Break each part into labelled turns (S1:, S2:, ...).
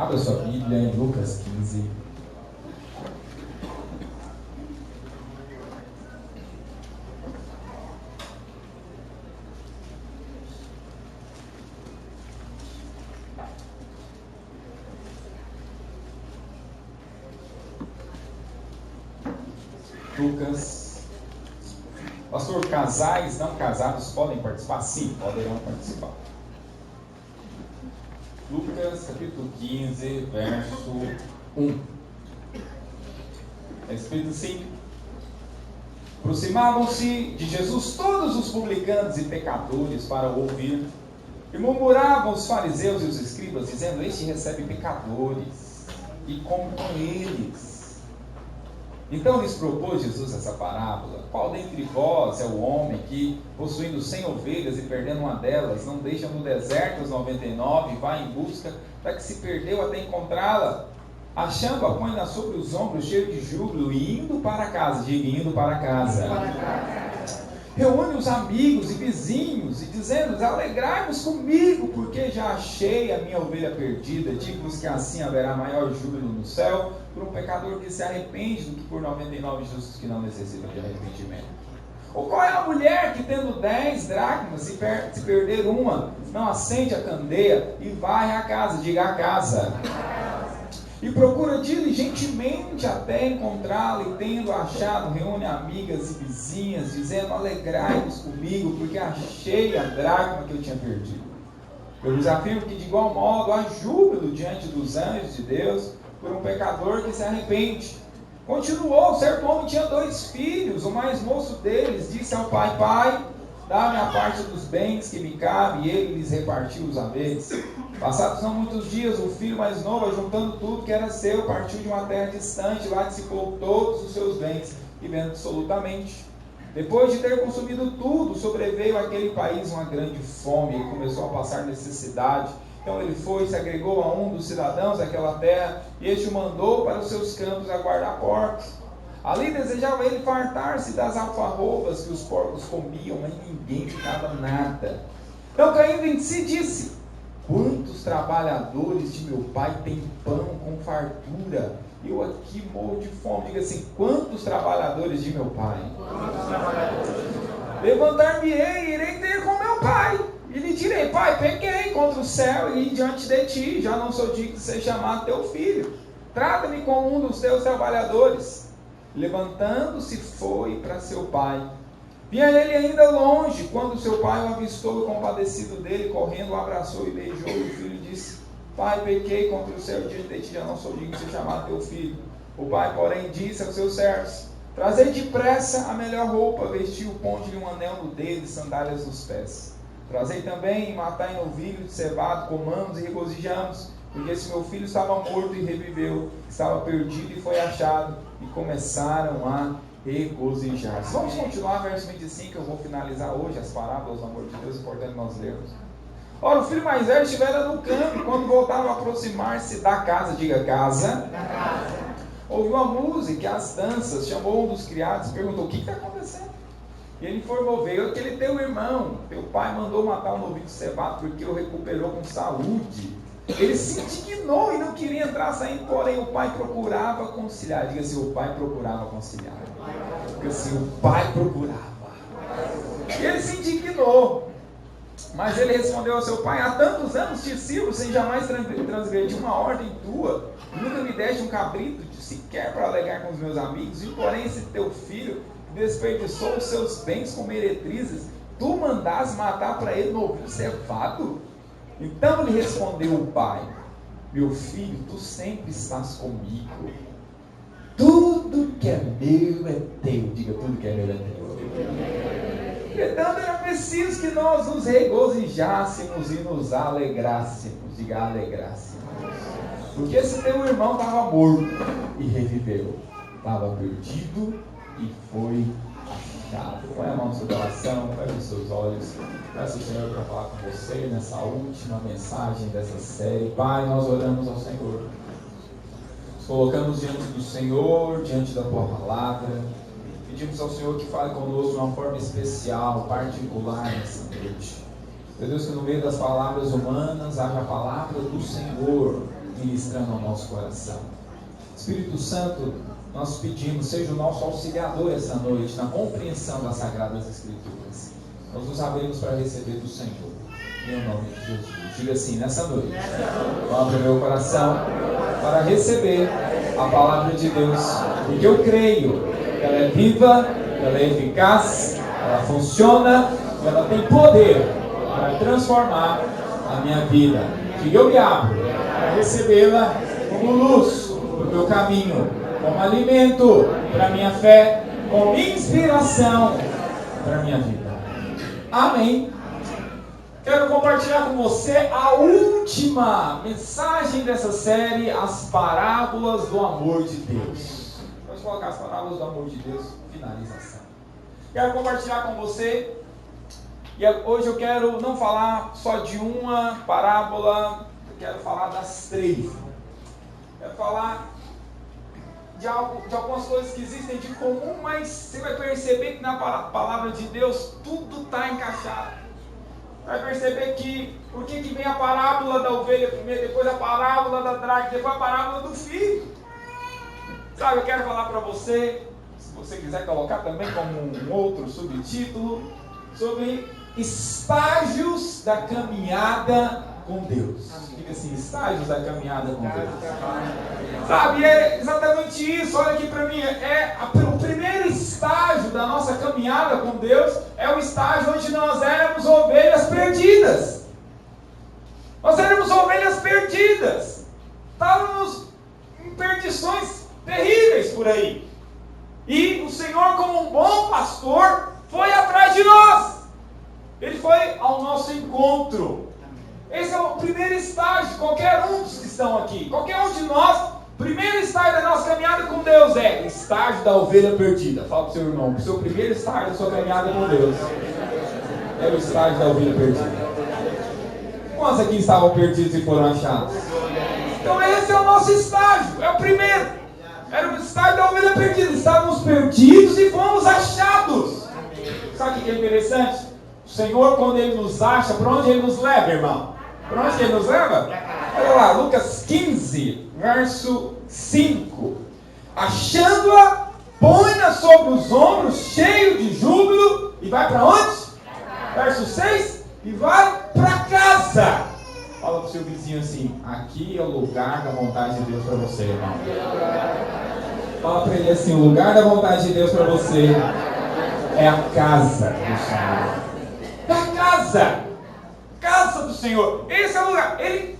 S1: Abra sua Bíblia em Lucas 15. Lucas. Pastor, casais não casados podem participar? Sim, poderão participar. Lucas capítulo 15, verso 1. É escrito assim: aproximavam-se de Jesus todos os publicanos e pecadores para o ouvir, e murmuravam os fariseus e os escribas, dizendo: este recebe pecadores e come com eles. Então lhes propôs Jesus essa parábola: qual dentre vós é o homem que, possuindo 100 ovelhas e perdendo uma delas, não deixa no deserto as 99 e vai em busca da que se perdeu até encontrá-la? Achando-a, põe-na sobre os ombros, cheio de júbilo, e indo para casa, indo para casa, reúne os amigos e vizinhos, e dizendo: alegrai-vos comigo, porque já achei a minha ovelha perdida. Digo-vos que assim haverá maior júbilo no céu por um pecador que se arrepende do que por 99 justos que não necessitam de arrependimento. Ou qual é a mulher que, tendo 10 dracmas, se perder uma, não acende a candeia e vai à casa, diga à casa, e procura diligentemente até encontrá-la, e tendo achado, reúne amigas e vizinhas, dizendo: alegrai-vos comigo, porque achei a dracma que eu tinha perdido. Eu lhes afirmo que de igual modo há júbilo diante dos anjos de Deus por um pecador que se arrepende. Continuou: certo homem tinha 2 filhos, o mais moço deles disse ao pai: pai, dá-me a parte dos bens que me cabe, e ele lhes repartiu os haveres. Passados não muitos dias, o filho mais novo, juntando tudo que era seu, partiu de uma terra distante, lá dissipou todos os seus bens, vivendo dissolutamente. Depois de ter consumido tudo, sobreveio àquele país uma grande fome, e começou a passar necessidade. Então ele foi e se agregou a um dos cidadãos daquela terra, e este o mandou para os seus campos a guardar porcos. Ali desejava ele fartar-se das alfarrobas que os porcos comiam, mas ninguém ficava nada. Então, caindo em si, disse: quantos trabalhadores de meu pai têm pão com fartura, eu aqui morro de fome. Diga assim: quantos trabalhadores de meu pai? Levantar-me-ei e irei ter com meu pai, e lhe direi: pai, pequei contra o céu e diante de ti, já não sou digno de ser chamado teu filho. Trata-me como um dos teus trabalhadores. Levantando-se, foi para seu pai. Vinha ele ainda longe, quando seu pai o avistou, compadecido dele, correndo, o abraçou e beijou. E o filho disse: pai, pequei contra o céu e diante de ti, já não sou digno de ser chamado teu filho. O pai, porém, disse aos seus servos: trazei depressa a melhor roupa, vestiu, ponde-lhe um anel no dedo e sandálias nos pés. Trazei também e matai novilho de cevado, comamos e regozijamos, porque esse meu filho estava morto e reviveu, estava perdido e foi achado. E começaram a regozijar-se. Vamos continuar, verso 25, eu vou finalizar hoje as parábolas do amor de Deus, é importante nós lermos. Ora, o filho mais velho estivera no campo, e quando voltava a aproximar-se da casa, diga casa, ouviu a música e as danças, chamou um dos criados e perguntou: o que está acontecendo? E ele informou: veio aquele teu irmão, teu pai mandou matar o novilho cevado porque o recuperou com saúde. Ele se indignou e não queria entrar saindo, porém o pai procurava conciliar. Diga assim: o pai procurava conciliar. Diga assim: o pai procurava. E ele se indignou. Mas ele respondeu ao seu pai: há tantos anos te sirvo sem jamais transgredir uma ordem tua. Nunca me deste um cabrito sequer para alegar com os meus amigos. E porém esse teu filho desperdiçou os seus bens com meretrizes. Tu mandaste matar para ele novilho cevado? Então lhe respondeu o pai: meu filho, tu sempre estás comigo. Tudo que é meu é teu. Diga: tudo que é meu é teu. Então era preciso que nós nos regozijássemos e nos alegrássemos. Diga: alegrássemos. Porque esse teu irmão estava morto e reviveu, estava perdido e foi achado. Põe a mão no seu coração, feche os seus olhos. Peço ao Senhor para falar com você nessa última mensagem dessa série. Pai, nós oramos ao Senhor. Nos colocamos diante do Senhor, diante da Tua palavra. Pedimos ao Senhor que fale conosco de uma forma especial, particular nessa noite. Meu Deus, que no meio das palavras humanas haja a palavra do Senhor. ministrando ao nosso coração. Espírito Santo, nós pedimos, seja o nosso auxiliador essa noite na compreensão das Sagradas Escrituras. Nós nos abrimos para receber do Senhor, em nome de Jesus. Diga assim, nessa noite, eu abro meu coração para receber a palavra de Deus, porque eu creio que ela é viva, ela é eficaz, ela funciona, ela tem poder para transformar a minha vida. Que eu me abro para recebê-la como luz para o meu caminho, como alimento para a minha fé, como inspiração para a minha vida. Amém. Quero compartilhar com você a última mensagem dessa série, as parábolas do amor de Deus. Vamos colocar as parábolas do amor de Deus, finalização. Quero compartilhar com você, e hoje eu quero não falar só de uma parábola, eu quero falar das 3. Quero falar de algumas coisas que existem de comum, mas você vai perceber que na palavra de Deus tudo está encaixado. Vai perceber que por que vem a parábola da ovelha primeiro, depois a parábola da dracma, depois a parábola do filho. Sabe, eu quero falar para você, se você quiser colocar também como um outro subtítulo, sobre estágios da caminhada com Deus. Diga assim, estágios da caminhada com Deus. Sabe, é exatamente isso. Olha aqui para mim, o primeiro estágio da nossa caminhada com Deus é o estágio onde nós éramos ovelhas perdidas. Nós éramos ovelhas perdidas. Estávamos em perdições terríveis por aí. E o Senhor, como um bom pastor, foi atrás de nós. Ele foi ao nosso encontro. Esse é o primeiro estágio de qualquer um dos que estão aqui. Qualquer um de nós, primeiro estágio da nossa caminhada com Deus é o estágio da ovelha perdida. Fala para o seu irmão, o seu primeiro estágio da sua caminhada com Deus é o estágio da ovelha perdida. Quantos aqui estavam perdidos e foram achados? Então esse é o nosso estágio, é o primeiro. Era o estágio da ovelha perdida. Estávamos perdidos e fomos achados. Sabe o que é interessante? O Senhor, quando Ele nos acha, para onde Ele nos leva, irmão? Para onde Ele nos leva? Olha lá, Lucas 15, verso 5. Achando-a, põe-na sobre os ombros, cheio de júbilo, e vai para onde? Verso 6, e vai para casa. Fala para o seu vizinho assim, aqui é o lugar da vontade de Deus para você, irmão. Fala para ele assim, o lugar da vontade de Deus para você é a casa do Senhor. Casa do Senhor. Esse é o lugar. Ele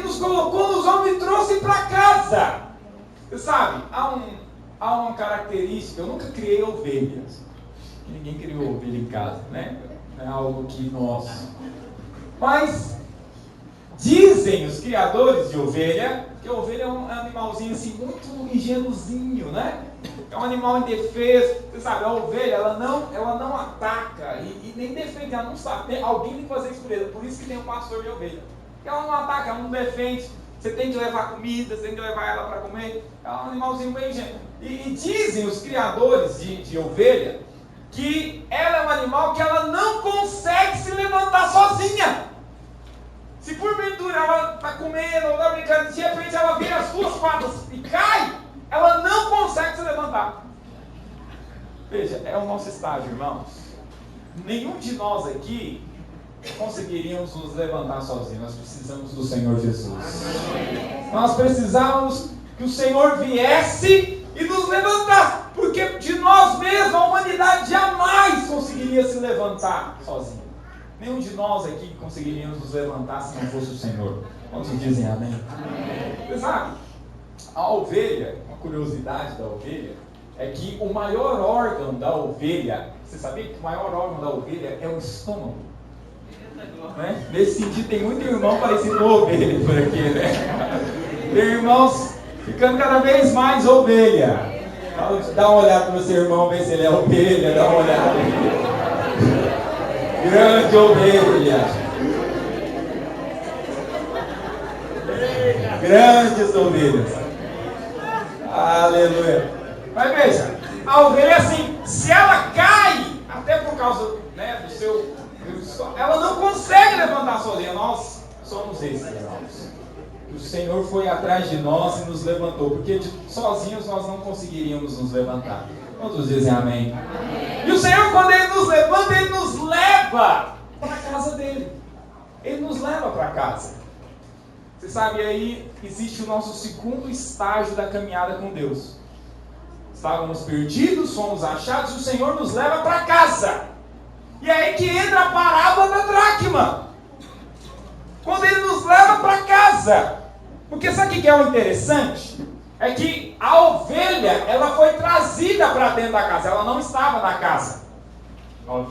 S1: nos colocou nos ombros e trouxe para casa. Você sabe, há uma característica. Eu nunca criei ovelhas. Ninguém criou ovelha em casa, né? Não é algo que nós. Mas dizem os criadores de ovelha que a ovelha é um animalzinho assim muito ingênuozinho, né? É um animal indefeso. Você sabe, a ovelha ela não ataca e nem defende, ela não sabe. Alguém tem que fazer isso por ela. Por isso que tem um pastor de ovelha. Ela não ataca, ela não defende. Você tem que levar comida, você tem que levar ela para comer. É um animalzinho bem ingênuo. E dizem os criadores de ovelha que ela é um animal que ela não consegue se levantar sozinha. Se porventura ela está comendo ou está brincando, de repente ela vira as suas patas e cai, ela não consegue se levantar. Veja, é o nosso estágio, irmãos. Nenhum de nós aqui conseguiríamos nos levantar sozinhos. Nós precisamos do Senhor Jesus. Nós precisamos que o Senhor viesse e nos levantasse. Porque de nós mesmos a humanidade jamais conseguiria se levantar sozinha. Nenhum de nós aqui conseguiríamos nos levantar se não fosse o Senhor. Quantos dizem amém? Você sabe, a ovelha, uma curiosidade da ovelha, é que o maior órgão da ovelha, você sabia que o maior órgão da ovelha é o estômago? Né? Nesse sentido, tem muito irmão parecido com ovelha por aqui, né? Tem irmãos ficando cada vez mais ovelha. Dá uma olhada para o seu irmão, ver se ele é ovelha, dá uma olhada. Grande ovelha. Grandes ovelhas. Aleluia. Mas veja, a ovelha é assim, se ela cai, até por causa, né, do seu, ela não consegue levantar sozinha. Nós somos esses, irmãos. O o Senhor foi atrás de nós e nos levantou, porque sozinhos nós não conseguiríamos nos levantar. Quantos dizem amém? Amém? E o Senhor, quando Ele nos levanta, Ele nos leva para a casa dEle. Ele nos leva para casa. Você sabe, aí existe o nosso segundo estágio da caminhada com Deus. Estávamos perdidos, fomos achados, e o Senhor nos leva para casa. E é aí que entra a parábola da dracma. Quando Ele nos leva para casa. Porque sabe o que é o interessante? É que a ovelha, ela foi trazida para dentro da casa. Ela não estava na casa.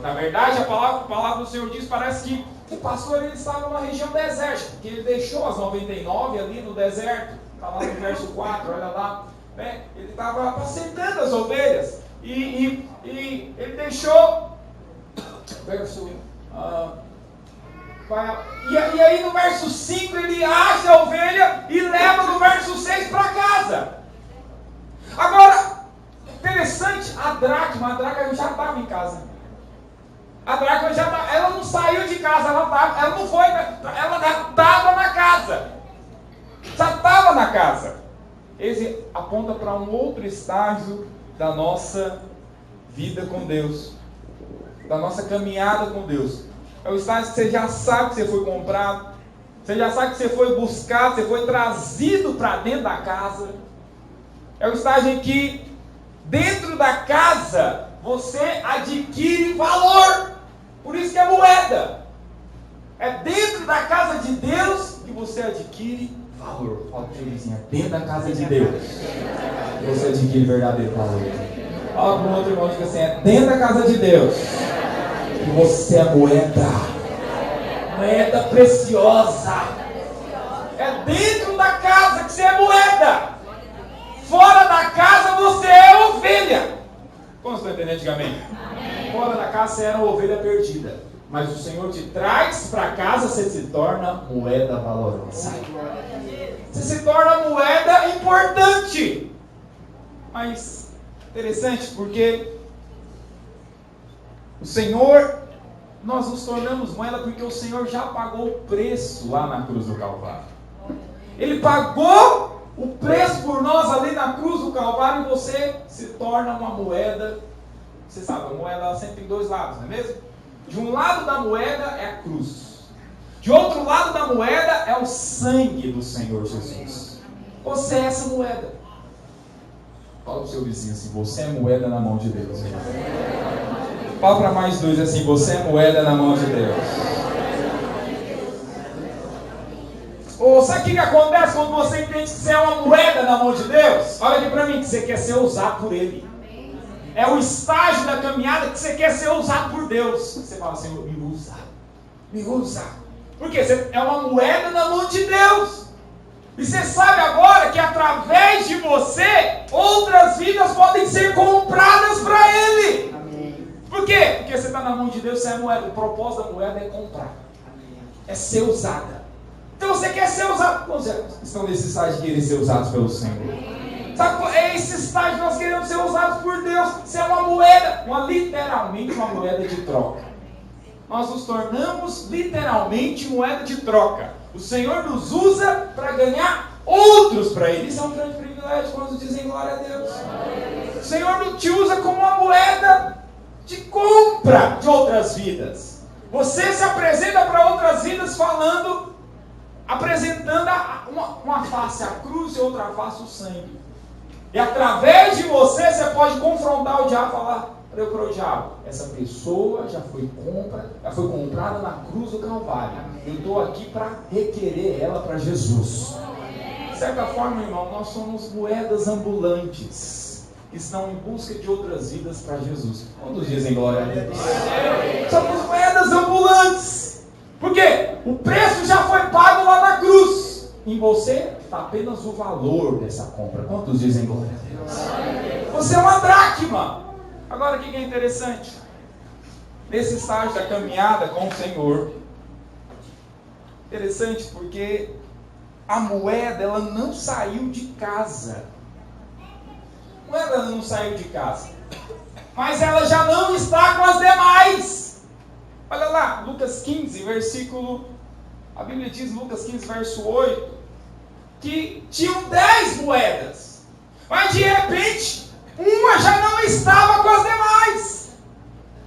S1: Na verdade, a palavra do Senhor diz, parece que o pastor ele estava numa região desértica. Porque ele deixou as 99 ali no deserto. Está lá no verso 4, olha lá. Né? Ele estava apacentando as ovelhas. E ele deixou... Verso... E aí no verso 5 ele acha a ovelha e leva no verso 6 para casa. Agora, interessante, a dracma já estava em casa. A dracma ela não saiu de casa, ela não foi, ela já estava na casa. Já estava na casa. Esse aponta para um outro estágio da nossa vida com Deus, da nossa caminhada com Deus. É o estágio que você já sabe que você foi comprado, você já sabe que você foi buscado, você foi trazido para dentro da casa. É o estágio em que dentro da casa você adquire valor. Por isso que é moeda. É dentro da casa de Deus que você adquire valor. Fala para o vizinho, é dentro da casa de Deus que você adquire verdadeiro valor. Fala para o outro irmão e diga assim, é dentro da casa de Deus que você é moeda preciosa. É dentro da casa que você é moeda. Fora da casa você é ovelha. Como você está entendendo antigamente? Fora da casa você era uma ovelha perdida. Mas o Senhor te traz para casa, você se torna moeda valorosa. Você se torna moeda importante. Mas interessante porque o Senhor, nós nos tornamos moeda porque o Senhor já pagou o preço lá na cruz do Calvário. Ele pagou o preço por nós ali na cruz do Calvário e você se torna uma moeda. Você sabe, a moeda ela sempre tem dois lados, não é mesmo? De um lado da moeda é a cruz. De outro lado da moeda é o sangue do Senhor Jesus. Você é essa moeda. Fala para o seu vizinho assim, você é moeda na mão de Deus. Fala para mais dois assim, você é moeda na mão de Deus. Sabe o que acontece quando você entende que você é uma moeda na mão de Deus? Olha aqui para mim, que você quer ser usado por Ele. É o estágio da caminhada que você quer ser usado por Deus. Você fala assim, me usa. Me usa. Por quê? Você é uma moeda na mão de Deus. E você sabe agora que através de você, outras vidas podem ser compradas para Ele. Amém. Por quê? Porque você está na mão de Deus, você é moeda. O propósito da moeda é comprar. Amém. É ser usada. Então você quer ser usado. Quantos estão nesse estágio de querer ser usados pelo Senhor? Sabe, é esse estágio que nós queremos ser usados por Deus. Você é uma moeda, literalmente uma moeda de troca. Nós nos tornamos literalmente moeda de troca. O Senhor nos usa para ganhar outros para Ele. Isso é um grande privilégio quando dizem glória a Deus. O Senhor não te usa como uma moeda de compra de outras vidas. Você se apresenta para outras vidas apresentando uma face a cruz e outra face o sangue. E através de você pode confrontar o diabo e falar para o diabo, essa pessoa já foi comprada na cruz do Calvário. Eu estou aqui para requerer ela para Jesus. De certa forma, irmão, nós somos moedas ambulantes que estão em busca de outras vidas para Jesus. Quantos dizem glória a Deus? Somos moedas ambulantes. Por quê? O preço já foi pago lá na cruz. Em você está apenas o valor dessa compra. Quantos dizem glória a Deus? Você é uma dracma. Agora o que é interessante? Nesse estágio da caminhada com o Senhor, interessante porque a moeda ela não saiu de casa. A moeda ela não saiu de casa, mas ela já não está com as demais. Olha lá, Lucas 15, versículo... A Bíblia diz, Lucas 15, verso 8, que tinham 10 moedas, mas de repente uma já não estava com as demais.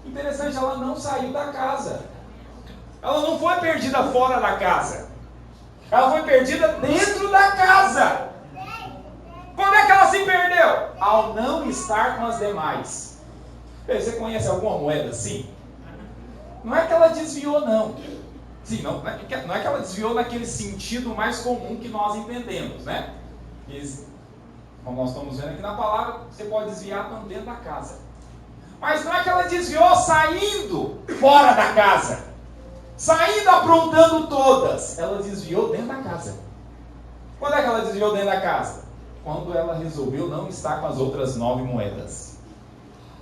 S1: Interessante, ela não saiu da casa. Ela não foi perdida fora da casa. Ela foi perdida dentro da casa. Quando é que ela se perdeu? Ao não estar com as demais. Você conhece alguma moeda assim? Não é que ela desviou, não. Sim, não é que ela desviou naquele sentido mais comum que nós entendemos, né? Como nós estamos vendo aqui na palavra, você pode desviar estando dentro da casa. Mas não é que ela desviou saindo fora da casa, saindo aprontando todas. Ela desviou dentro da casa. Quando é que ela desviou dentro da casa? Quando ela resolveu não estar com as outras 9 moedas.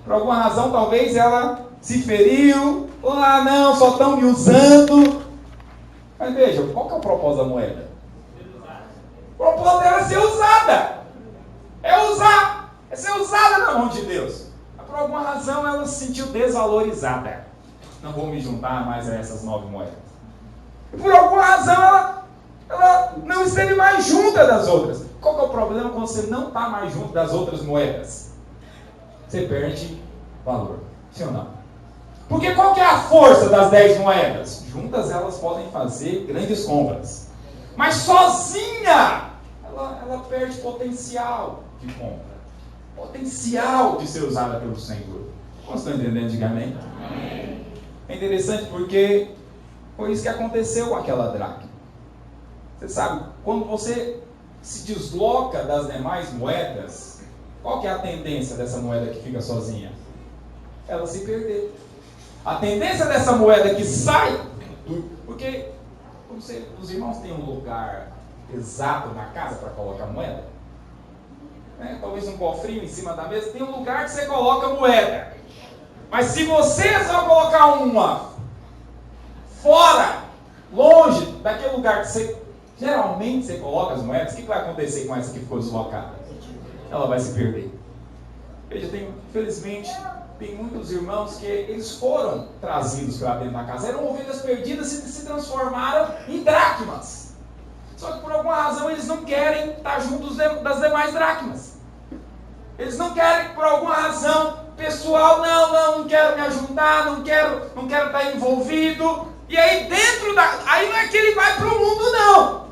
S1: Por alguma razão, talvez ela se feriu. Ah, não, só estão me usando. Mas veja, qual que é o propósito da moeda? O propósito dela é ser usada. É ser usada na mão de Deus. Mas por alguma razão ela se sentiu desvalorizada. Não vou me juntar mais a essas 9 moedas. Por alguma razão ela não esteve mais junta das outras. Qual que é o problema quando você não está mais junto das outras moedas? Você perde valor. Sim ou não? Porque qual que é a força das 10 moedas? Juntas elas podem fazer grandes compras. Mas sozinha, ela perde potencial de compra. Potencial de ser usada pelo Senhor. Vocês estão entendendo? Diga amém. É interessante porque foi isso que aconteceu com aquela dracma. Você sabe, quando você se desloca das demais moedas, qual que é a tendência dessa moeda que fica sozinha? Ela se perder. A tendência dessa moeda que sai, porque os irmãos têm um lugar exato na casa para colocar moeda, né? Talvez um cofrinho em cima da mesa, tem um lugar que você coloca moeda. Mas se vocês vão colocar uma fora, longe daquele lugar que geralmente você coloca as moedas, o que vai acontecer com essa que ficou deslocada? Ela vai se perder. Veja, infelizmente, tem muitos irmãos que eles foram trazidos para dentro da casa, eram ovelhas perdidas e se transformaram em dracmas. Só que por alguma razão eles não querem estar juntos das demais dracmas. Eles não querem, por alguma razão pessoal, não quero me ajudar, não quero estar envolvido. E aí aí não é que ele vai para o mundo, não.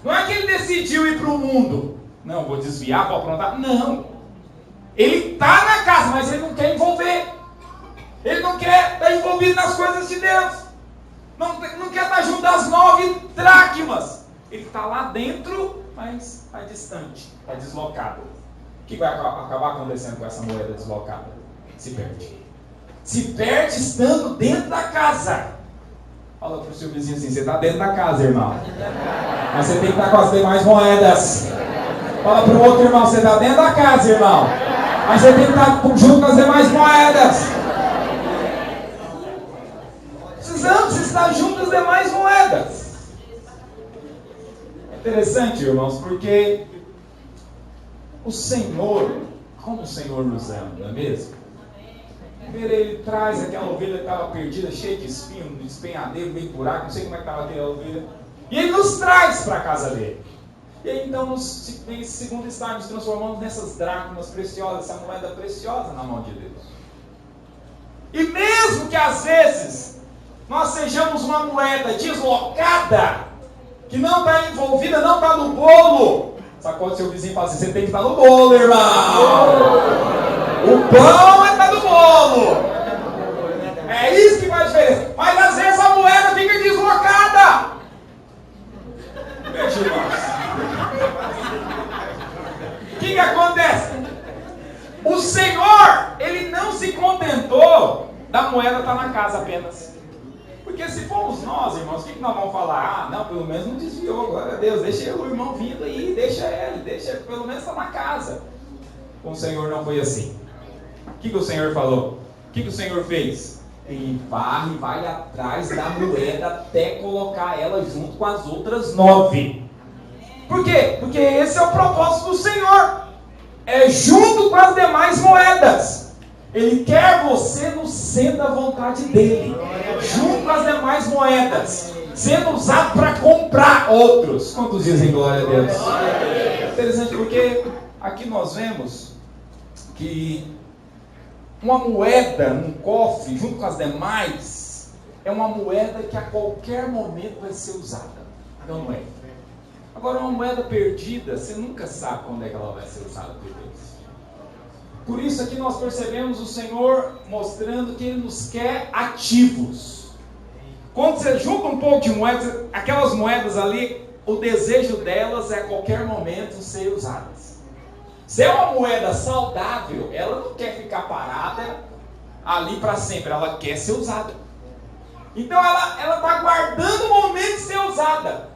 S1: Não é que ele decidiu ir para o mundo. Não, vou desviar, vou aprontar. Não. Ele está na casa, mas ele não quer envolver. Ele não quer estar envolvido nas coisas de Deus. Não quer estar junto das 9 dracmas. Ele está lá dentro, mas está distante, está deslocado. O que vai acabar acontecendo com essa moeda deslocada? Se perde. Se perde estando dentro da casa. Fala para o seu vizinho assim, você está dentro da casa, irmão. Mas você tem que estar com as demais moedas. Fala para o outro irmão, você está dentro da casa, irmão. Mas você tem que estar junto com as demais moedas. Precisamos estar junto com as demais moedas. É interessante, irmãos, porque o Senhor, como o Senhor nos ama, não é mesmo? Primeiro ele traz aquela ovelha que estava perdida, cheia de espinho, de despenhadeiro, meio buraco, não sei como é que estava aquela ovelha. E ele nos traz para a casa dele. E aí então, nesse segundo estágio, nos transformamos nessas dracmas preciosas, essa moeda preciosa na mão de Deus. E mesmo que às vezes nós sejamos uma moeda deslocada, que não está envolvida, não está no bolo. Sacode seu vizinho e fala assim, você tem que estar no bolo, irmão. O pão está no bolo. É isso que faz diferença. Mas às vezes a moeda fica deslocada. Veja, irmãos. O que acontece? O Senhor, Ele não se contentou da moeda estar na casa apenas. Porque se formos nós, irmãos, o que nós vamos falar? Ah, não, pelo menos não desviou, glória a Deus, deixa o irmão vindo aí, deixa pelo menos estar na casa. Com o Senhor não foi assim. O que o Senhor falou? O que o Senhor fez? Ele vai atrás da moeda até colocar ela junto com as outras 9. Por quê? Porque esse é o propósito do Senhor. É junto com as demais moedas. Ele quer você no centro da vontade dele. Junto com as demais moedas. sendo usado para comprar outros. Quantos dizem glória a Deus? É interessante porque aqui nós vemos que uma moeda num cofre, junto com as demais, é uma moeda que a qualquer momento vai ser usada. Não é? Agora, uma moeda perdida, você nunca sabe quando é que ela vai ser usada por Deus. Por isso aqui nós percebemos o Senhor mostrando que Ele nos quer ativos. Quando você junta um pouco de moedas, aquelas moedas ali, o desejo delas é a qualquer momento ser usadas. Se é uma moeda saudável, ela não quer ficar parada ali para sempre, ela quer ser usada. Então ela está aguardando o momento de ser usada.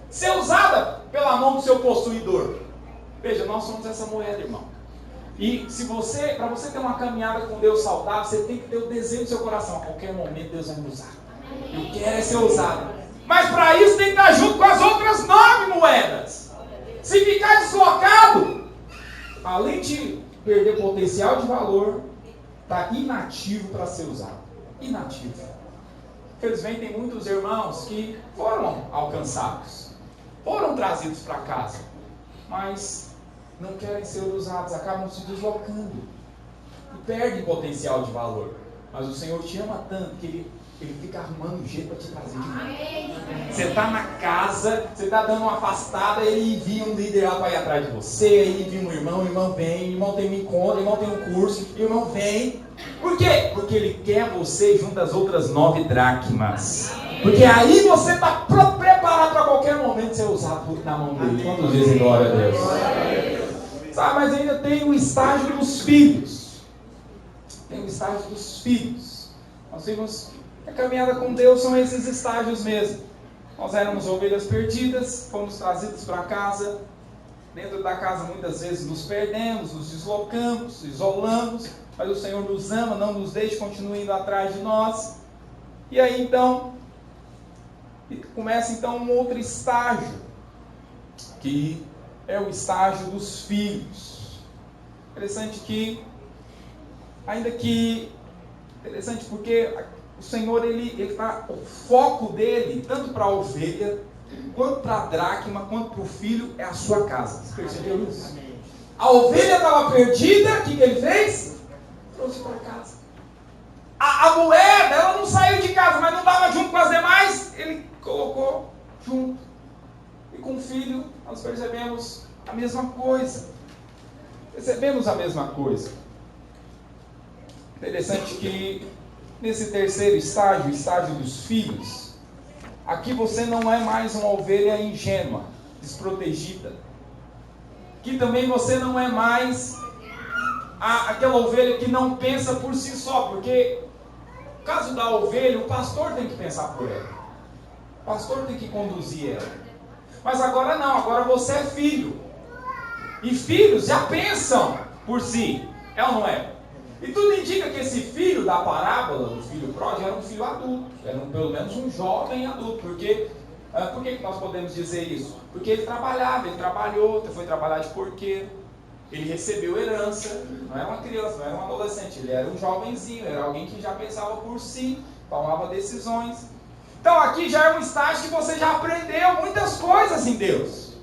S1: Ser usada pela mão do seu possuidor. Veja, nós somos essa moeda, irmão. E para você ter uma caminhada com Deus saudável, você tem que ter o desejo do seu coração. A qualquer momento Deus vai me usar. Eu quero ser usado. Mas para isso tem que estar junto com as outras 9 moedas. Se ficar deslocado, além de perder potencial de valor, está inativo para ser usado. Inativo. Infelizmente tem muitos irmãos que foram alcançados, foram trazidos para casa, mas não querem ser usados, acabam se deslocando e perdem potencial de valor. Mas o Senhor te ama tanto que Ele fica arrumando um jeito para te trazer de volta. Você está na casa, você está dando uma afastada, Ele envia um líder lá para ir atrás de você, Ele envia um irmão, o irmão vem, o irmão tem um encontro, o irmão tem um curso, o irmão vem. Por quê? Porque Ele quer você junto às outras 9 dracmas. Porque aí você está preparado para qualquer momento ser usado na mão dele. Quantos dizem glória a Deus? Sabe, mas ainda tem o estágio dos filhos. Tem o estágio dos filhos. Nós vimos que a caminhada com Deus são esses estágios mesmo. Nós éramos ovelhas perdidas, fomos trazidos para casa. Dentro da casa muitas vezes nos perdemos, nos deslocamos, isolamos. Mas o Senhor nos ama, não nos deixa, continua indo atrás de nós. E aí então, começa então um outro estágio, que é o estágio dos filhos. Interessante porque o Senhor, ele tá, o foco dele, tanto para a ovelha, quanto para a dracma, quanto para o filho, é a sua casa. Você percebeu isso? A ovelha estava perdida, o que ele fez? Trouxe para casa. A moeda, ela não saiu de casa, mas não estava junto com as demais, ele colocou junto. E com o filho, nós percebemos a mesma coisa. Percebemos a mesma coisa. Interessante que nesse terceiro estágio, o estágio dos filhos, aqui você não é mais uma ovelha ingênua, desprotegida. Aqui também você não é mais aquela ovelha que não pensa por si só, porque no caso da ovelha, o pastor tem que pensar por ela. O pastor tem que conduzir ela. Mas agora não, agora você é filho. E filhos já pensam por si, é ou não é? E tudo indica que esse filho da parábola, do filho pródigo, era um filho adulto. Era pelo menos um jovem adulto. Por que nós podemos dizer isso? Porque ele trabalhava, ele trabalhou, foi trabalhar de porqueiro. Ele recebeu herança, não era uma criança, não era um adolescente, ele era um jovenzinho, era alguém que já pensava por si, tomava decisões. Então aqui já é um estágio que você já aprendeu muitas coisas em Deus.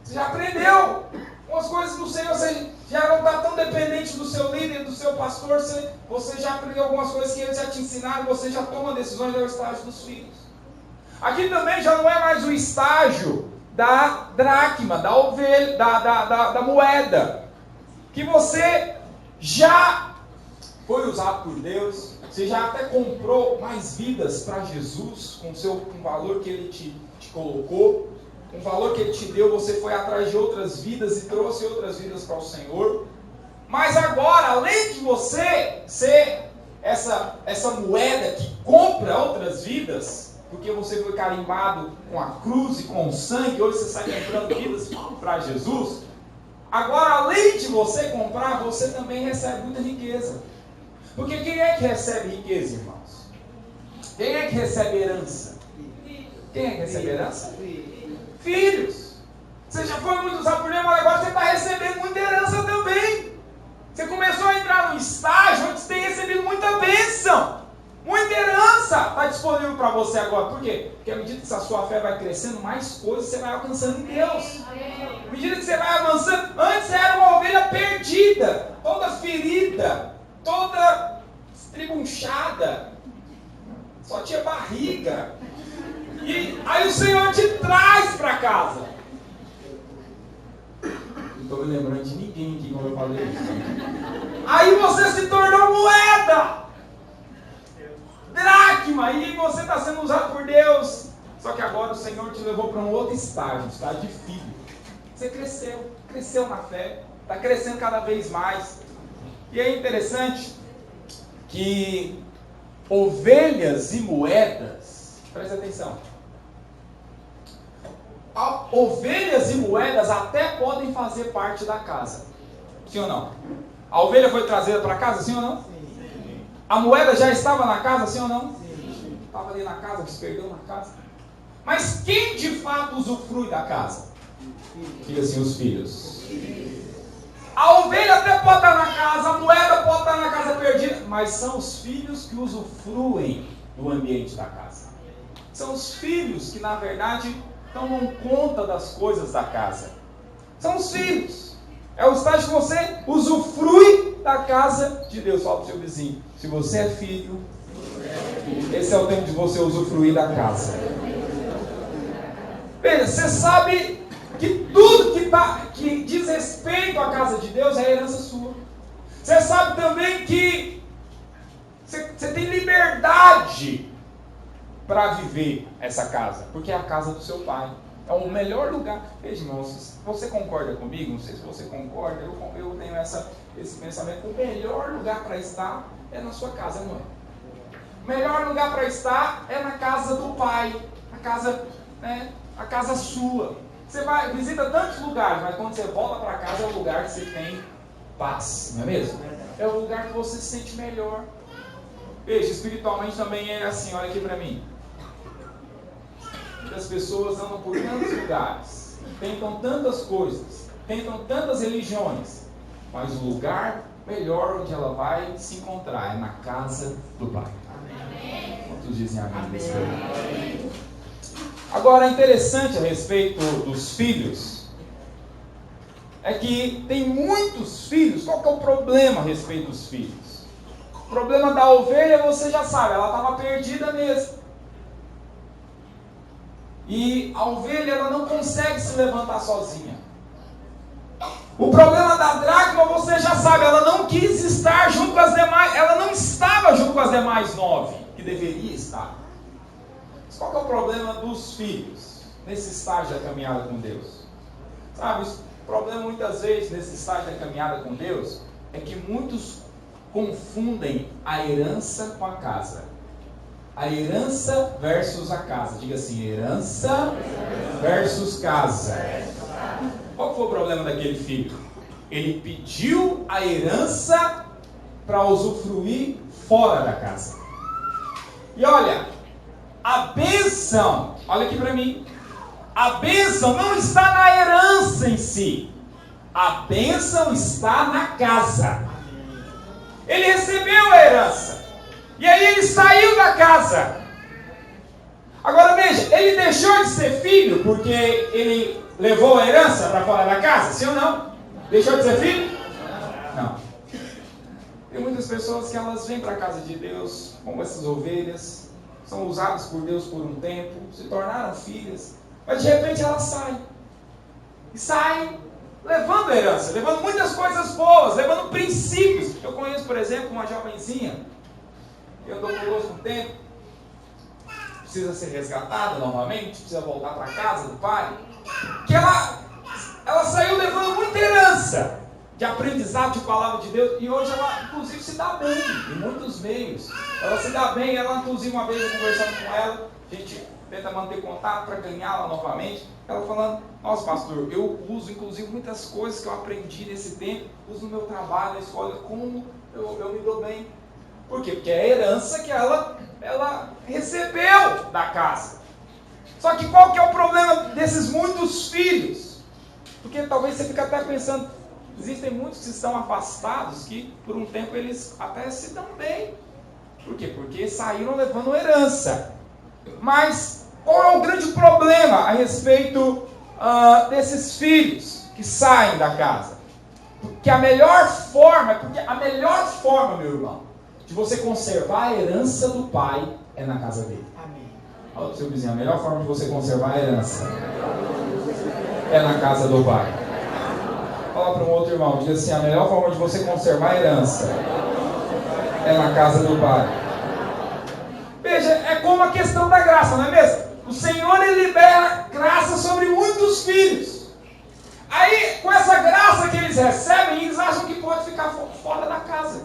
S1: Você já aprendeu umas coisas do Senhor, você já não está tão dependente do seu líder, do seu pastor, você já aprendeu algumas coisas que eles já te ensinaram, você já toma decisões, é o estágio dos filhos. Aqui também já não é mais o estágio da dracma, da ovelha, da moeda, que você já foi usado por Deus, você já até comprou mais vidas para Jesus, com o valor que Ele te colocou, com o valor que Ele te deu, você foi atrás de outras vidas e trouxe outras vidas para o Senhor. Mas agora, além de você ser essa moeda que compra outras vidas, porque você foi carimbado com a cruz e com o sangue, hoje você sai comprando vidas para Jesus. Agora, além de você comprar, você também recebe muita riqueza. Porque quem é que recebe riqueza, irmãos? Quem é que recebe herança? Quem é que recebe herança? Filhos. Você já foi muito usado por Deus, mas agora você está recebendo muita herança também. Você começou a entrar num estágio onde você tem recebido muita bênção. Muita herança está disponível para você agora. Por quê? Porque à medida que a sua fé vai crescendo, mais coisas você vai alcançando em Deus. À medida que você vai avançando, antes era uma ovelha perdida, toda ferida, toda estribunchada, só tinha barriga. E aí o Senhor te traz para casa. Não estou me lembrando de ninguém aqui como eu falei isso. Aí você se tornou moeda, dracma, e você está sendo usado por Deus. Só que agora o Senhor te levou para um outro estágio de filho. Você cresceu na fé, está crescendo cada vez mais. E é interessante que ovelhas e moedas, presta atenção, ovelhas e moedas até podem fazer parte da casa, sim ou não? A ovelha foi trazida para casa, sim ou não? Sim. A moeda já estava na casa, sim ou não? Sim. Estava ali na casa, se perdeu na casa. Mas quem de fato usufrui da casa? Diga assim, os filhos. A ovelha até pode estar na casa, a moeda pode estar na casa perdida, mas são os filhos que usufruem do ambiente da casa. São os filhos que, na verdade, tomam conta das coisas da casa. São os filhos. É o estágio que você usufrui da casa de Deus. Fala para o seu vizinho, se você é filho, esse é o tempo de você usufruir da casa. Veja, você sabe que tudo que diz respeito à casa de Deus é herança sua. Você sabe também que você tem liberdade para viver essa casa, porque é a casa do seu pai. É o melhor lugar. Veja, irmãos, você concorda comigo? Não sei se você concorda, eu tenho esse pensamento. O melhor lugar para estar é na sua casa, não é? O melhor lugar para estar é na casa do pai, a casa sua. Você visita tantos lugares, mas quando você volta para casa é o lugar que você tem paz, não é mesmo? É o lugar que você se sente melhor. Veja, espiritualmente também é assim, olha aqui para mim. As pessoas andam por tantos lugares, tentam tantas coisas, tentam tantas religiões, mas o lugar melhor onde ela vai se encontrar é na casa do Pai. Amém. Quantos dizem amém? Amém. Agora, interessante a respeito dos filhos, é que tem muitos filhos. Qual que é o problema a respeito dos filhos? O problema da ovelha, você já sabe, ela estava perdida mesmo. E a ovelha, ela não consegue se levantar sozinha. O problema da dracma, você já sabe, ela não quis estar junto com as demais, ela não estava junto com as demais 9, que deveria estar. Mas qual que é o problema dos filhos, nesse estágio da caminhada com Deus? Sabe, o problema muitas vezes, nesse estágio da caminhada com Deus, é que muitos confundem a herança com a casa. A herança versus a casa. Diga assim, herança versus casa. Qual foi o problema daquele filho? Ele pediu a herança para usufruir fora da casa. E olha, a bênção, olha aqui para mim, a bênção não está na herança em si. A bênção está na casa. Ele recebeu a herança. E aí ele saiu da casa. Agora veja, ele deixou de ser filho porque ele levou a herança para fora da casa? Sim ou não? Deixou de ser filho? Não. Tem muitas pessoas que elas vêm para a casa de Deus, como essas ovelhas, são usadas por Deus por um tempo, se tornaram filhas, mas de repente elas saem. E saem levando a herança, levando muitas coisas boas, levando princípios. Eu conheço, por exemplo, uma jovenzinha, eu andou conosco um tempo, precisa ser resgatada novamente, precisa voltar para a casa do pai, que ela saiu levando muita herança de aprendizado de palavra de Deus, e hoje ela inclusive se dá bem em muitos meios. Ela se dá bem, ela inclusive uma vez eu conversando com ela, a gente tenta manter contato para ganhá-la novamente, ela falando, nossa pastor, eu uso inclusive muitas coisas que eu aprendi nesse tempo, uso no meu trabalho, na escola, como eu me dou bem. Por quê? Porque é a herança que ela recebeu da casa. Só que qual que é o problema desses muitos filhos? Porque talvez você fique até pensando, existem muitos que estão afastados, que por um tempo eles até se dão bem. Por quê? Porque saíram levando herança. Mas Qual é o grande problema a respeito desses filhos que saem da casa? Porque a melhor forma, meu irmão, de você conservar a herança do pai é na casa dele. Amém. Fala para o seu vizinho, a melhor forma de você conservar a herança é na casa do pai. Fala para um outro irmão, diz assim, a melhor forma de você conservar a herança é na casa do pai. Veja, é como a questão da graça, não é mesmo? O Senhor, Ele libera graça sobre muitos filhos. Aí, com essa graça que eles recebem, eles acham que pode ficar fora da casa.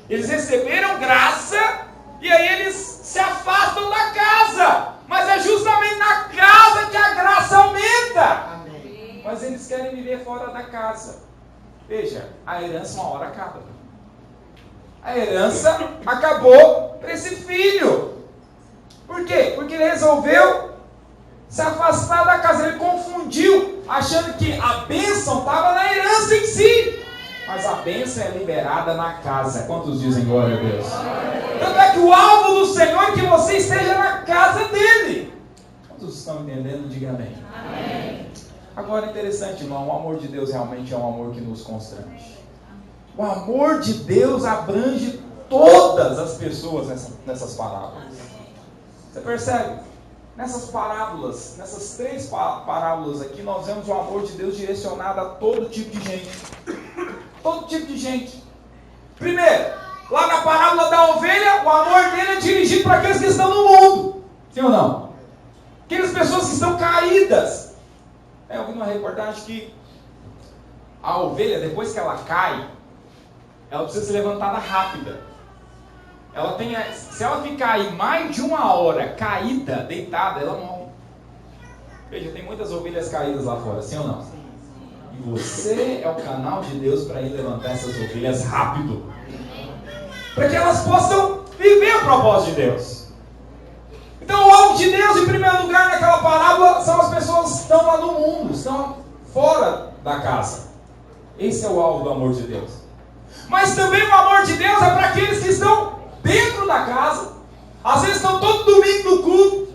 S1: Eles receberam graça e aí eles se afastam da casa. Mas é justamente na casa que a graça aumenta. Amém. Mas eles querem viver fora da casa. Veja, a herança uma hora acaba. A herança acabou para esse filho. Por quê? Porque ele resolveu se afastar da casa. Ele confundiu, achando que a bênção estava na herança em si. Mas a bênção é liberada na casa. Quantos dizem glória a Deus? Tanto é que o alvo do Senhor é que você esteja na casa dele. Quantos estão entendendo? Diga amém. Amém. Agora, interessante, irmão, o amor de Deus realmente é um amor que nos constrange. O amor de Deus abrange todas as pessoas nessas parábolas. Você percebe? Nessas parábolas, nessas 3 parábolas aqui, nós vemos o amor de Deus direcionado a todo tipo de gente. Todo tipo de gente. Primeiro, lá na parábola da ovelha, o amor dele é dirigido para aqueles que estão no mundo. Sim ou não? Aquelas pessoas que estão caídas. Eu vi uma reportagem que a ovelha, depois que ela cai, ela precisa ser levantada rápida. Se ela ficar aí mais de 1 hora caída, deitada, ela morre. Veja, tem muitas ovelhas caídas lá fora, sim ou não? E você é o canal de Deus para ir levantar essas ovelhas rápido. Para que elas possam viver o propósito de Deus. Então o alvo de Deus, em primeiro lugar, naquela parábola, são as pessoas que estão lá no mundo, estão fora da casa. Esse é o alvo do amor de Deus. Mas também o amor de Deus é para aqueles que estão dentro da casa. Às vezes estão todo domingo no culto,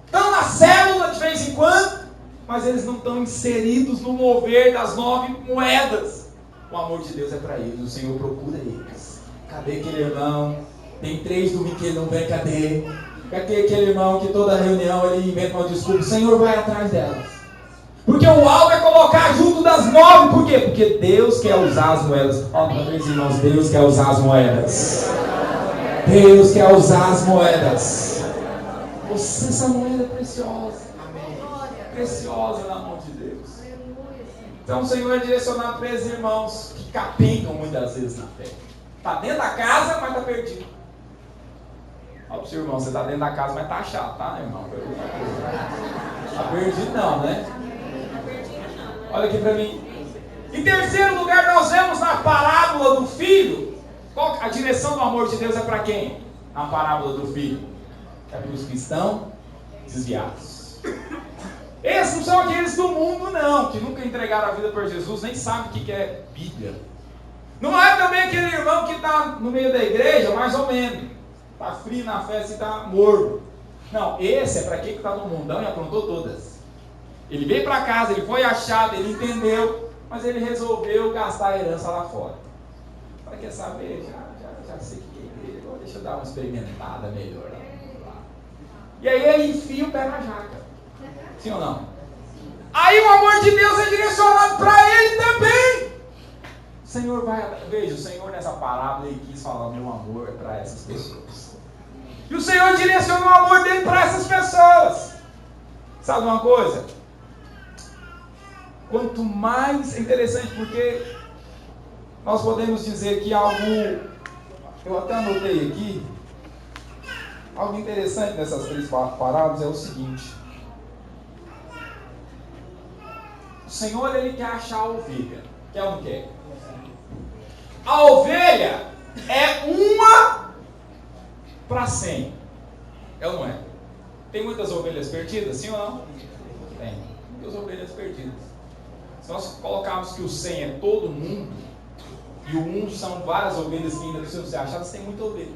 S1: estão na célula de vez em quando, mas eles não estão inseridos no mover das 9 moedas. O amor de Deus é para eles, o Senhor procura eles. Cadê aquele irmão? Tem 3 domingos que ele não vem, cadê? Cadê aquele irmão que toda reunião ele inventa uma desculpa? O Senhor vai atrás delas. Porque o alvo é colocar junto das 9, por quê? Porque Deus quer usar as moedas. Ó, para 3 irmãos, Deus quer usar as moedas. Deus quer usar as moedas. Essa moeda é preciosa. Preciosa na mão de Deus. Então o Senhor é direcionado para esses irmãos que capengam muitas vezes na fé. Está dentro da casa, mas está perdido. Olha para o seu irmão, você está dentro da casa, mas está chato, tá, irmão? Está perdido não, né? Olha aqui para mim. Em terceiro lugar, nós vemos na parábola do filho. Qual a direção do amor de Deus é para quem? Na parábola do filho. É para os que estão desviados. Esses não são aqueles do mundo, não, que nunca entregaram a vida por Jesus, nem sabem o que é Bíblia. Não é também aquele irmão que está no meio da igreja, mais ou menos. Está frio na festa e está morto. Não, esse é para quem está no mundão e aprontou todas. Ele veio para casa, ele foi achado, ele entendeu, mas ele resolveu gastar a herança lá fora. Para quer saber? Já sei o que é igreja, agora deixa eu dar uma experimentada melhor. E aí ele enfia o pé na jaca. Sim ou não? Aí o amor de Deus é direcionado para ele também. O Senhor vai... Veja, o Senhor nessa parábola ele quis falar: meu amor é para essas pessoas. E o Senhor direcionou o amor dele para essas pessoas. Sabe uma coisa? Quanto mais... É interessante porque nós podemos dizer que algo... Eu até anotei aqui. Algo interessante nessas 3 parábolas é o seguinte. O Senhor, ele quer achar a ovelha. Quer ou não quer? A ovelha é uma para 100. É ou não é? Tem muitas ovelhas perdidas, sim ou não? Tem. Muitas ovelhas perdidas. Se nós colocarmos que o 100 é todo mundo, e o 1 são várias ovelhas que ainda precisam ser achadas, tem muita ovelha.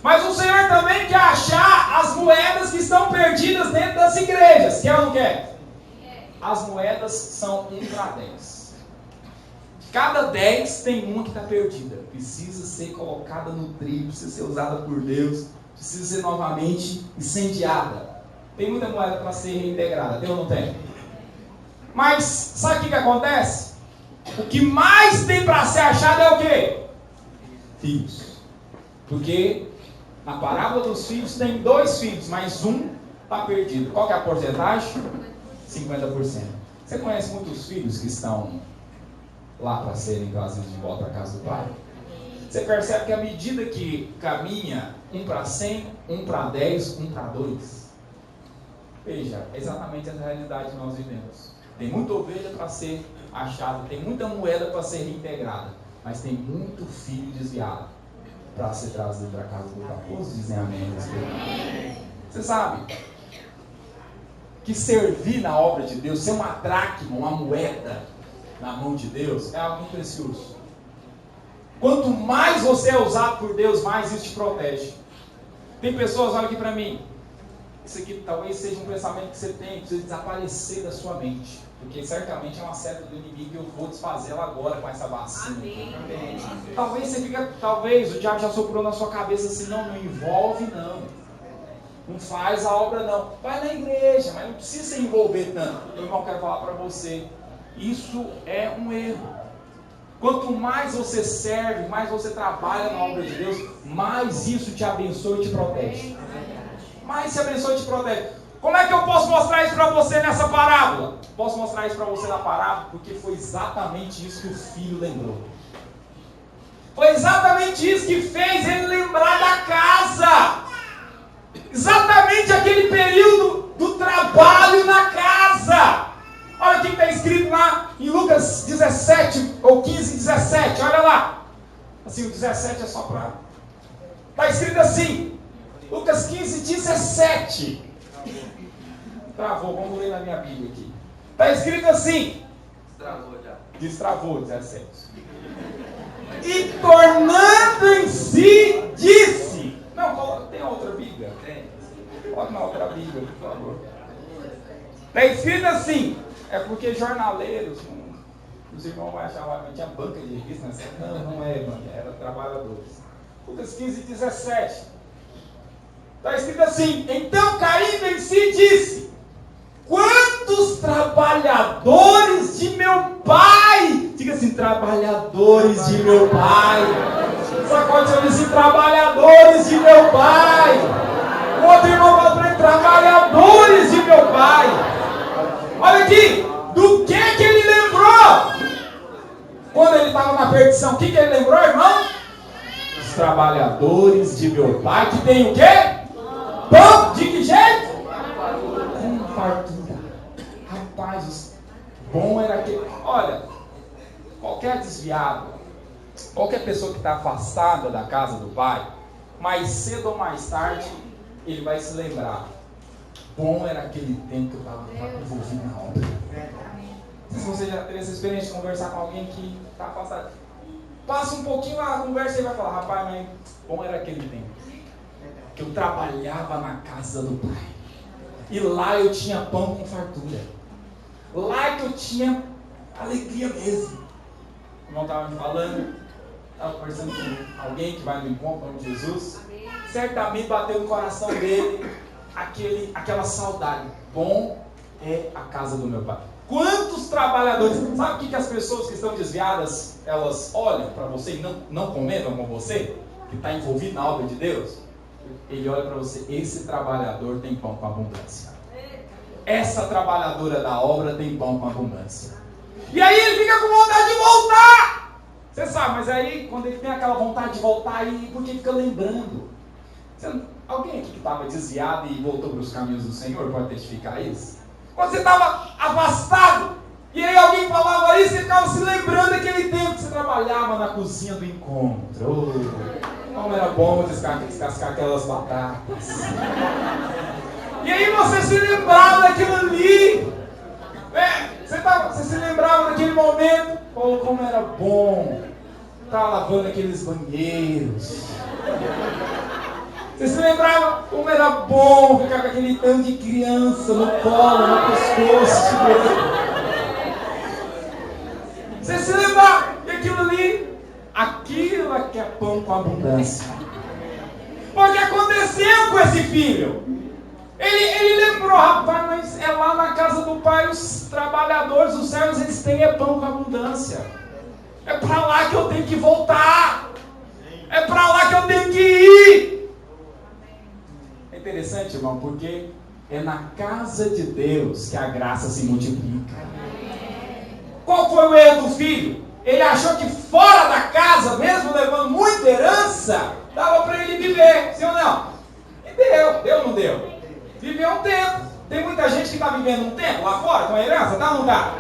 S1: Mas o Senhor também quer achar as moedas que estão perdidas dentro das igrejas. Quer ou não quer? As moedas são 1 para 10. Cada 10 tem uma que está perdida. Precisa ser colocada no trilho, precisa ser usada por Deus, precisa ser novamente incendiada. Tem muita moeda para ser reintegrada, tem ou não tem? Mas sabe o que acontece? O que mais tem para ser achado é o quê? Filhos. Porque na parábola dos filhos tem 2 filhos, mas um está perdido. Qual que é a porcentagem? 50%. Você conhece muitos filhos que estão lá para serem trazidos de volta à casa do pai? Você percebe que à medida que caminha 1 para 100, 1 para 10, 1 para 2. Veja, é exatamente a realidade que nós vivemos. Tem muita ovelha para ser achada, tem muita moeda para ser reintegrada, mas tem muito filho desviado para ser trazido para a casa do pai. Todos dizem amém. Você sabe que servir na obra de Deus, ser uma dracma, uma moeda na mão de Deus, é algo muito precioso. Quanto mais você é usado por Deus, mais isso te protege. Tem pessoas, olha aqui para mim, isso aqui talvez seja um pensamento que você tem, precisa desaparecer da sua mente, porque certamente é uma seta do inimigo e eu vou desfazê-la agora com essa vacina. Amém. Talvez você fica, talvez o diabo já soprou na sua cabeça assim, não envolve não faz a obra não, vai na igreja, mas não precisa se envolver tanto. Meu irmão, quero falar para você, isso é um erro. Quanto mais você serve, mais você trabalha na obra de Deus, mais isso te abençoa e te protege. Mais te abençoa e te protege. Como é que eu posso mostrar isso para você nessa parábola? Posso mostrar isso para você na parábola, porque foi exatamente isso que o filho lembrou. Foi exatamente isso que fez ele lembrar da casa. Exatamente aquele período do trabalho na casa. Olha o que está escrito lá em Lucas 17, ou 15, 17, olha lá. Assim, o 17 é só para... Está escrito assim, Lucas 15, 17. Travou, vamos ler na minha Bíblia aqui. Está escrito assim. Destravou, 17. E tornando em si, disse... Não, tem outra Bíblia? Tem. Coloca na outra Bíblia, por favor. Está escrito assim... É porque jornaleiros, os irmãos vão achar, mas tinha banca de revista, né? Não é, mano, era trabalhadores. Lucas 15, 17. Está escrito assim, então caindo em si disse, quantos trabalhadores de meu pai, diga assim, trabalhadores de meu pai, sacode eu disse, trabalhadores de meu pai, o outro irmão fala para ele, trabalhadores de meu pai. Olha aqui, do que ele lembrou? Quando ele estava na perdição, o que ele lembrou, irmão? Os trabalhadores de meu pai, que tem o quê? Pão, de que jeito? Com fartura. Rapaz, bom era aquele... Olha, qualquer desviado, qualquer pessoa que está afastada da casa do pai, mais cedo ou mais tarde, ele vai se lembrar. Bom era aquele tempo que eu estava envolvido na obra. Se você já teve essa experiência de conversar com alguém que está afastado, passa um pouquinho a conversa e vai falar, rapaz, mas bom era aquele tempo que eu trabalhava na casa do pai. E lá eu tinha pão com fartura. Lá que eu tinha alegria mesmo. O irmão estava me falando, estava conversando com alguém que vai no encontro de Jesus. Certamente bateu no coração dele aquela saudade. Bom é a casa do meu pai. Quantos trabalhadores, sabe o que as pessoas que estão desviadas, elas olham para você e não comentam com você, que está envolvido na obra de Deus? Ele olha para você, esse trabalhador tem pão com abundância. Essa trabalhadora da obra tem pão com abundância. E aí ele fica com vontade de voltar. Você sabe, mas aí quando ele tem aquela vontade de voltar, aí por que fica lembrando? Alguém aqui que estava desviado e voltou para os caminhos do Senhor pode testificar isso? Quando você estava afastado, e aí alguém falava isso, você ficava se lembrando daquele tempo que você trabalhava na cozinha do encontro. Como era bom descascar aquelas batatas. E aí você se lembrava daquilo ali. Você se lembrava daquele momento. Oh, como era bom estar lavando aqueles banheiros. Você se lembrava como era bom ficar com aquele tanto de criança no colo, no pescoço? Você se lembrava que aquilo ali, aquilo é que é pão com abundância. Porque aconteceu com esse filho. Ele lembrou, rapaz, mas é lá na casa do pai, os trabalhadores, os servos, eles têm pão com abundância. É para lá que eu tenho que voltar. É para lá que eu tenho que ir. É interessante, irmão, porque é na casa de Deus que a graça se multiplica. Qual foi o erro do filho? Ele achou que fora da casa, mesmo levando muita herança, dava para ele viver, sim ou não? E deu ou não deu? Viveu um tempo. Tem muita gente que está vivendo um tempo lá fora com a herança, tá ou não tá?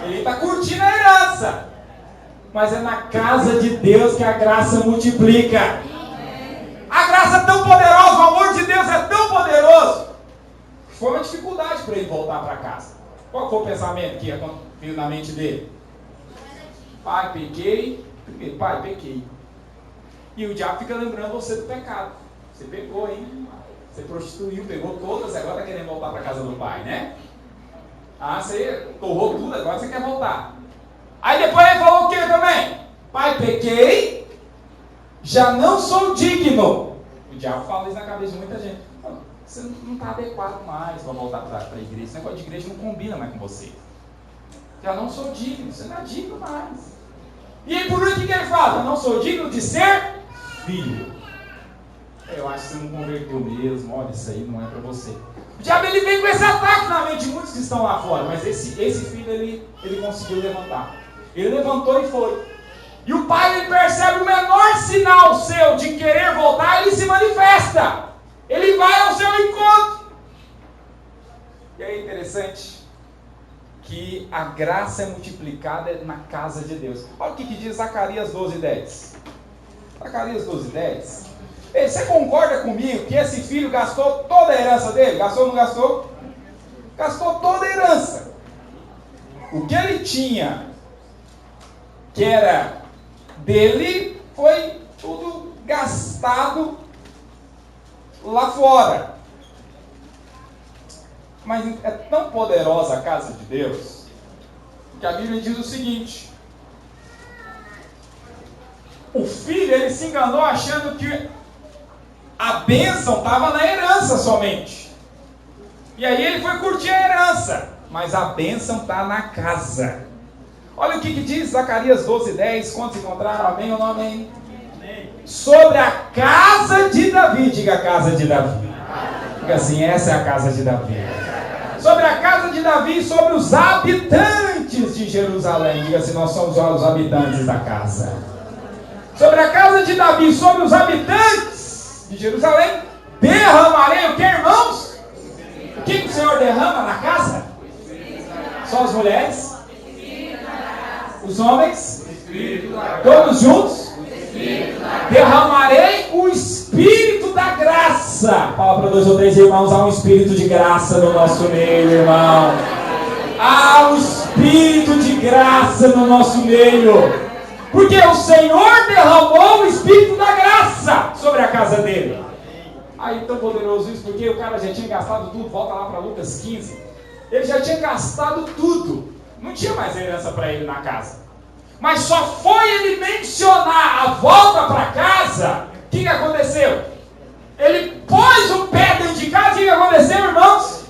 S1: Ele está curtindo a herança. Mas é na casa de Deus que a graça multiplica. A graça é tão poderosa, o amor de Deus é tão poderoso, que foi uma dificuldade para ele voltar para casa. Qual foi o pensamento que veio na mente dele? Pai, pequei. Pai, pequei. E o diabo fica lembrando você do pecado. Você pecou, hein? Você prostituiu, pegou todas, agora está querendo voltar para a casa do pai, né? Ah, você torrou tudo, agora você quer voltar. Aí depois ele falou o que também? Pai, pequei, já não sou digno. O diabo fala isso na cabeça de muita gente. Você não está adequado mais para voltar para a igreja. Esse negócio de igreja não combina mais com você. Já não sou digno, você não é digno mais. E aí por último o que ele fala? Eu não sou digno de ser filho. Eu acho que você não converteu mesmo. Olha, isso aí não é para você. O diabo ele vem com esse ataque na mente de muitos que estão lá fora. Mas esse filho ele conseguiu levantar. Ele levantou e foi. E o pai ele percebe o menor sinal seu de querer voltar, ele se manifesta. Ele vai ao seu encontro. E é interessante que a graça é multiplicada na casa de Deus. Olha o que diz Zacarias 12:10. Zacarias 12:10. Você concorda comigo que esse filho gastou toda a herança dele? Gastou ou não gastou? Gastou toda a herança. O que ele tinha, que era dele, foi tudo gastado lá fora. Mas é tão poderosa a casa de Deus, que a Bíblia diz o seguinte: o filho ele se enganou achando que a bênção estava na herança somente. E aí ele foi curtir a herança, mas a bênção está na casa. Olha o que diz Zacarias 12:10. Quantos encontraram? Amém ou não amém? Amém. Sobre a casa de Davi. Diga a casa de Davi. Diga assim, essa é a casa de Davi. Sobre a casa de Davi e sobre os habitantes de Jerusalém. Diga assim, nós somos os habitantes da casa. Sobre a casa de Davi e sobre os habitantes de Jerusalém, derramarei o que, irmãos? O que o Senhor derrama na casa? Só as mulheres? Os homens? Todos juntos? Derramarei o Espírito da graça. Fala para 2 ou 3 irmãos, há um Espírito de graça no nosso meio, irmão. Há um Espírito de graça no nosso meio. Porque o Senhor derramou o Espírito da graça sobre a casa dele. Aí tão poderoso isso, porque o cara já tinha gastado tudo. Volta lá para Lucas 15. Ele já tinha gastado tudo. Não tinha mais herança para ele na casa. Mas só foi ele mencionar a volta para casa. O que aconteceu? Ele pôs o pé dentro de casa. O que aconteceu, irmãos?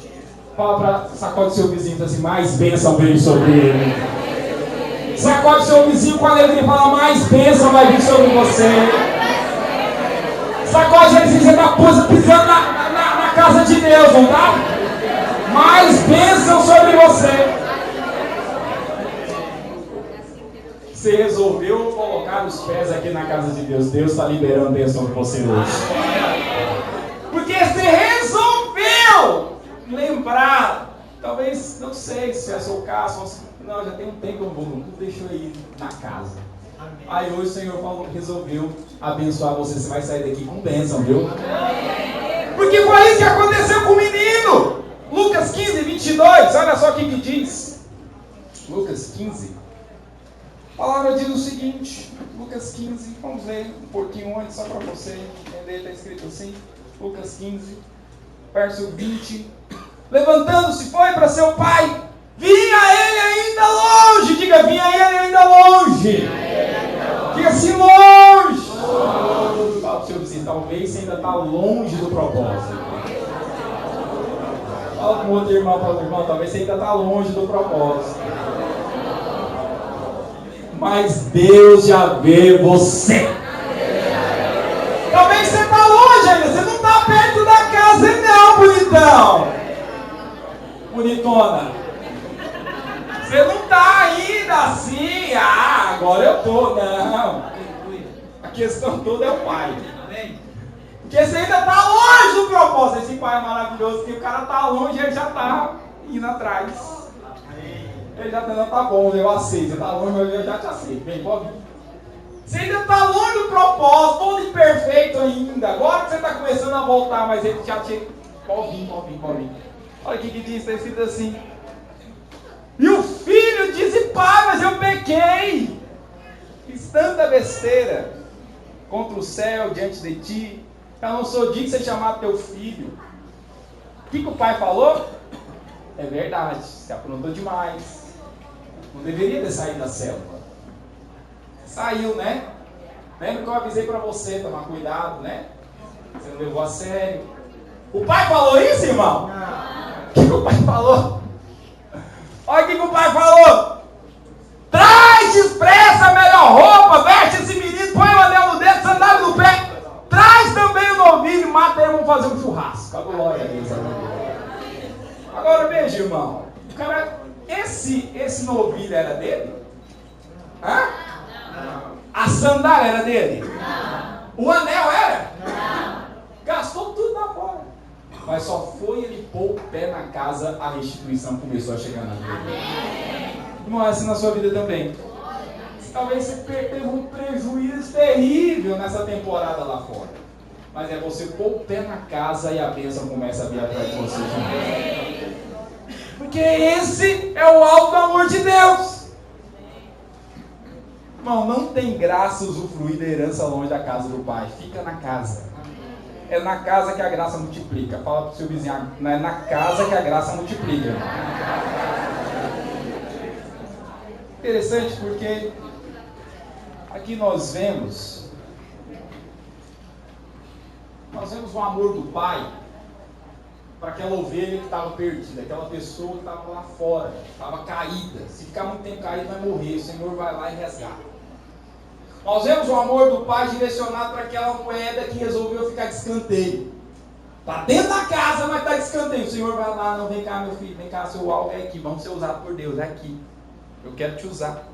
S1: Fala para sacode seu vizinho assim, mais bênção veio sobre ele. Sacode seu vizinho com alegria e fala, mais bênção vai vir sobre você. Sacode ele assim, você está pisando na casa de Deus, não tá? Mais bênção sobre você. Você resolveu colocar os pés aqui na casa de Deus. Deus está liberando bênção sobre você hoje. Porque você resolveu lembrar. Talvez, não sei se é o seu caso. Não, já tem um tempo que eu não vou, não deixou aí na casa. Aí hoje o Senhor resolveu abençoar você. Você vai sair daqui com bênção, viu? Porque foi isso que aconteceu com o menino. Lucas 15:22. Olha só o que diz. Lucas 15. A palavra diz o seguinte. Lucas 15. Vamos ler um pouquinho antes, só para você entender. Está escrito assim. Lucas 15, verso 20. Levantando-se, foi para seu pai. Vinha ele ainda longe. Diga, vinha ele ainda longe. Diga assim, longe. Fala para o seu vizinho, talvez você ainda está longe do propósito. Fala para o outro irmão, talvez você ainda está longe do propósito. Mas Deus já vê você. Talvez você está longe ainda, você não está perto da casa não, bonitão. Bonitona. Você não está ainda assim, agora eu estou, não. A questão toda é o pai. Porque você ainda está longe do propósito. Esse pai é maravilhoso, que o cara está longe e ele já está indo atrás. Ele já está, não, tá bom, eu aceito. Você está longe, mas eu já te aceito. Vem, pode vir. Você ainda está longe do propósito, todo imperfeito ainda. Agora que você está começando a voltar, mas ele já te... Pode vir. Olha o que diz, está escrito assim. E o filho disse, pai, mas eu pequei. Fiz tanta besteira contra o céu, diante de ti. Eu não sou digno de ser chamado teu filho. O que o pai falou? É verdade, você aprontou demais. Não deveria ter saído da selva. Saiu, né? Lembra que eu avisei para você tomar cuidado, né? Você não levou a sério. O pai falou isso, irmão? Não. O que o pai falou? Olha o que o pai falou. Traz depressa a melhor roupa, veste esse menino, põe o anel no dedo, sandália no pé. Traz também o novilho, mata ele, vamos fazer um churrasco. A glória a Deus. Agora veja, irmão. O cara, esse novilho era dele? Hã? Não. A sandália era dele? Não. O anel era? Não. Gastou tudo lá fora. Mas só foi ele pôr o pé na casa, a restituição começou a chegar na vida. Não é assim na sua vida também. Talvez você teve um prejuízo terrível nessa temporada lá fora. Mas é você pôr o pé na casa e a bênção começa a vir atrás de você também. Porque esse é o alto amor de Deus. Irmão, não tem graça usufruir da herança longe da casa do Pai. Fica na casa. É na casa que a graça multiplica. Fala para o seu vizinho, não é na casa que a graça multiplica. Interessante porque aqui nós vemos o amor do Pai para aquela ovelha que estava perdida, aquela pessoa que estava lá fora, estava caída. Se ficar muito tempo caído, vai morrer. O Senhor vai lá e resgata. Nós vemos o amor do Pai direcionado para aquela moeda que resolveu ficar de escanteio. Está dentro da casa, mas está de escanteio. O Senhor vai lá, não, vem cá, meu filho, vem cá, seu alvo é aqui, vamos ser usados por Deus, é aqui. Eu quero te usar.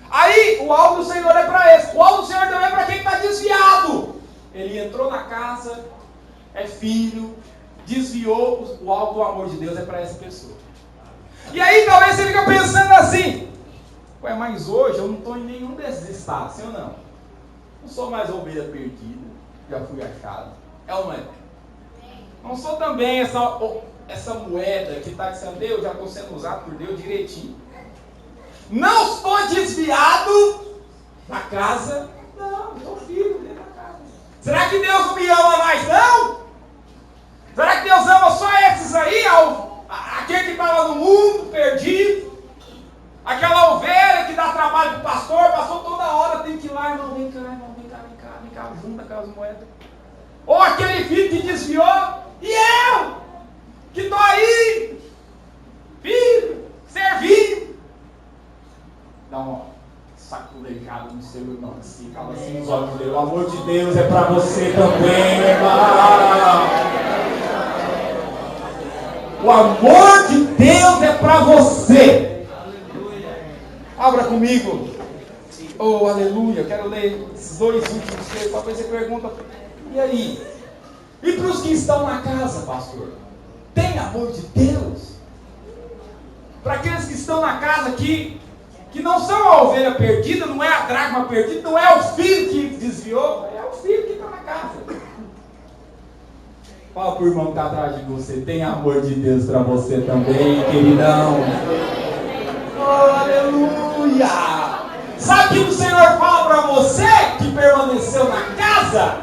S1: Aí, o alvo do Senhor é para esse. O alvo do Senhor também é para quem está desviado. Ele entrou na casa, é filho, desviou, o alvo do amor de Deus é para essa pessoa. E aí, talvez você fica pensando assim, ué, mas hoje eu não estou em nenhum desses estados, sim ou não? Não sou mais ovelha perdida, já fui achado. É ou não é? Não sou também essa moeda que está dizendo, eu já estou sendo usado por Deus direitinho. Não estou desviado da casa. Não, estou filho dentro da casa. Será que Deus não me ama mais, não? Será que Deus ama só esses aí? Aquele que estava no mundo, perdido? Aquela ovelha que dá trabalho para o pastor toda hora tem que ir lá, irmão, vem cá, junta aquelas moedas. Ou aquele filho que desviou, e eu, que estou aí, filho, servindo. Dá uma saculejada no seu irmão, assim, fala assim nos olhos dele, o amor de Deus é para você também, irmão. O amor de Deus é para você. Abra comigo. Oh, aleluia. Eu quero ler esses dois últimos textos. Talvez você pergunta, e aí? E para os que estão na casa, pastor? Tem amor de Deus? Para aqueles que estão na casa que não são a ovelha perdida, não é a dracma perdida, não é o filho que desviou, é o filho que está na casa. Fala para o irmão que está atrás de você, tem amor de Deus para você também, queridão. Oh, aleluia! Sabe o que o Senhor fala para você que permaneceu na casa?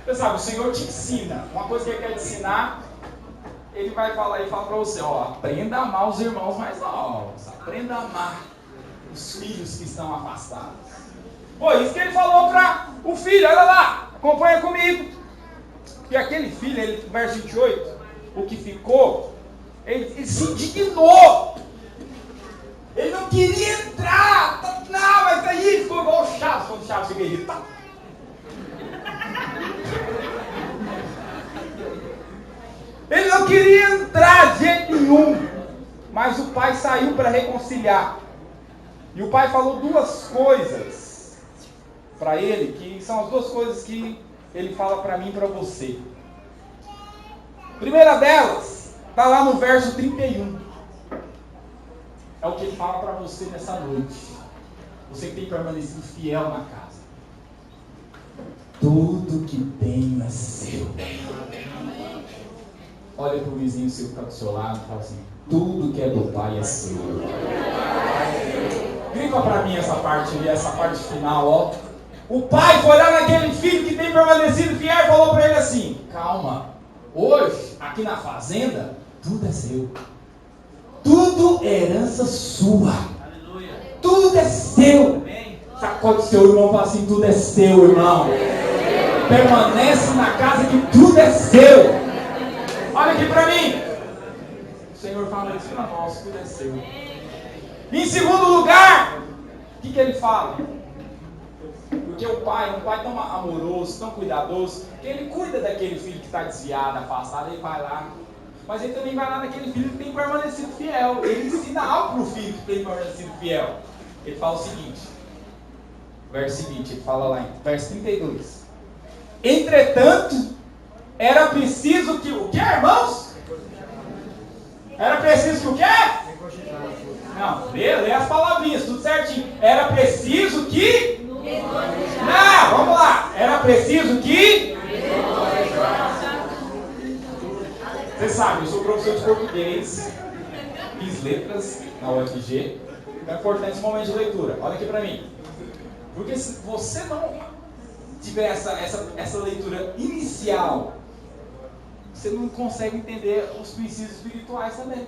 S1: Você sabe, o Senhor te ensina. Uma coisa que Ele quer te ensinar, Ele vai falar e fala para você, aprenda a amar os irmãos mais novos. Aprenda a amar os filhos que estão afastados. Foi isso que Ele falou para o filho, olha lá, acompanha comigo. E aquele filho, ele, verso 28, o que ficou, ele se indignou. Ele não queria entrar. Não, mas aí ficou igual o Chaves, quando o Chaves fica irritado. Ele não queria entrar de jeito nenhum. Mas o pai saiu para reconciliar. E o pai falou duas coisas para ele, que são as duas coisas que ele fala para mim e para você. A primeira delas está lá no verso 31. É o que ele fala para você nessa noite. Você que tem permanecido fiel na casa. Tudo que tenho é seu. Olha para o vizinho seu que está do seu lado e fala assim: tudo que é do Pai é seu. Grifa para mim essa parte ali, essa parte final, ó. O pai foi lá naquele filho que tem permanecido fiel e falou para ele assim: calma, hoje, aqui na fazenda, tudo é seu. Tudo é herança sua. Aleluia. Tudo é seu. Sacode seu irmão e fala assim: tudo é seu, irmão. Permanece na casa que tudo é seu. Olha aqui para mim. O Senhor fala isso para nós: tudo é seu. Em segundo lugar, o que ele fala? Porque o pai, um pai tão amoroso, tão cuidadoso, que ele cuida daquele filho que está desviado, afastado, ele vai lá. Mas ele também vai lá naquele filho que tem permanecido fiel. Ele ensina algo para o filho que tem permanecido fiel. Ele fala o seguinte, verso seguinte, ele fala lá em verso 32. Entretanto, era preciso que o quê, irmãos? Era preciso que o quê? Não, lê as palavrinhas, tudo certinho. Era preciso que... Não, vamos lá. Era preciso que... Você sabe, eu sou professor de português, fiz letras na UFG, então é importante esse momento de leitura. Olha aqui para mim. Porque se você não tiver essa leitura inicial, você não consegue entender os princípios espirituais também.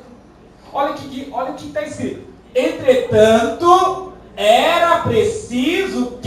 S1: Olha o que está escrito. Entretanto, era preciso